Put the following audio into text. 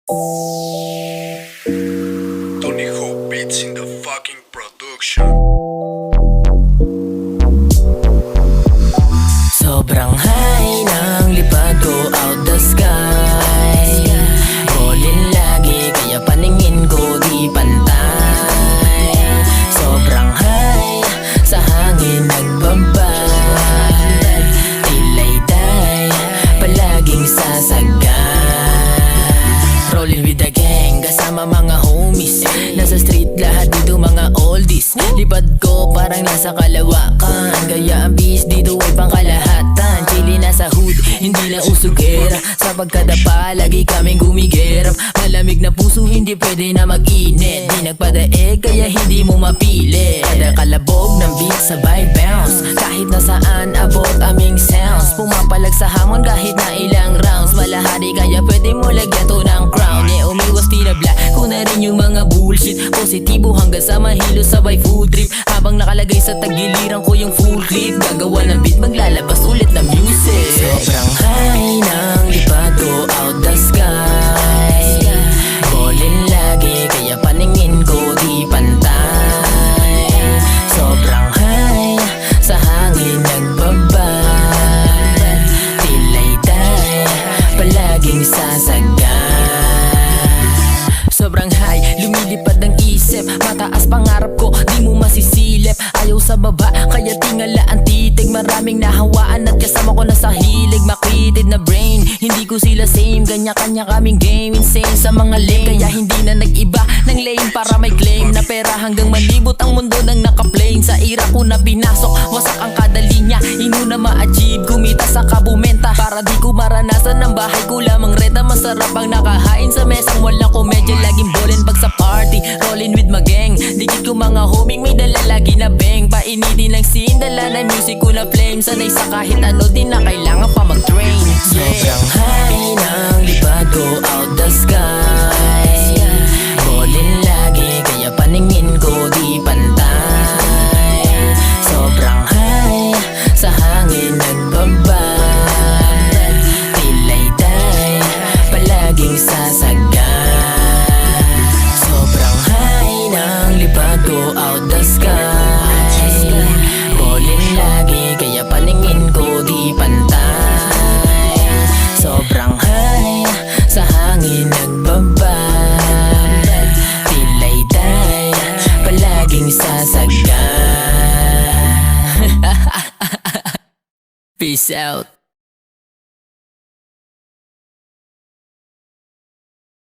Tony Hawk Beats in the fucking production. Sobrang high ng lipad ko out the sky. Rolling lagi kaya paningin ko di pantay. Sobrang high sa hangin nagbabay. Tilay-tay palaging sasagay. Rolling with the gang kasama mga homies. Nasa street lahat dito mga oldies. Lipad ko parang nasa Kalawakan. Kaya ang bis dito ay pangkalahatan. Chili nasa hood, hindi na usugera. Sa pagkadapa, lagi kaming gumigerap. Malamig na puso, hindi pwede na mag-init. Di nagpadaig, kaya hindi mo mapili. Kada kalabog ng beat, sabay bounce. Kahit nasaan, abot aming sounds. Pumapalag sa hamon kahit na ilang rounds. Malahari, kaya pwede mo lagyan to ng crown. Umiwas tinabla ko na rin yung mga bullshit. Positibo hanggang sa mahilo, sabay food trip. Habang nakalagay sa tagiliran ko yung full clip. Gagawa ng beat, maglalabas ulit ng music. Sobrang high ng lipad ko out the sky. Rolling lagi kaya paningin ko di pantay. Sobrang high sa hangin nagbabay. Tilay-tay palaging sasagay. Sobrang high, lumilipad ang isip. Mataas pangarap ko, di mo masisilip. Ayaw sa baba, kaya tingala ang titig. Maraming nahawaan at kasama ko na sa hilig. Makitid na brain, hindi ko sila same. Kanya-kanya kaming game, insane sa mga lane. Kaya hindi na nag-iba ng lane para may claim na pera hanggang malibot ang mundo ng naka-plane. Sa ira ko na pinasok, wasak ang kada linya. Ino na ma-achieve, kumita sa kabumenta. Para di ko maranasan ng bahay ko lamang renta. Masarap ang nakahain sa mesang walang komedya. Laging ballin' pag sa party, rollin' with my gang. Dikit ko mga homing, may dala lagi na bang. Painitin lang scene, dala na music ko na flame. Sanay sa kahit ano, di na kailangan pa mag-train. Sobrang high ng lipad ko out the sky. Rollin' lagi, kaya paningin ko di pantay. Sobrang high sa hangin nagbabay. Tilay-tay palaging sasagay. Sobrang high ng lipad ko out the sky. Rolling lagi kaya paningin ko di pantay. Sobrang high sa hangin nagbabay. Tilay-tay palaging sasagay. Peace out.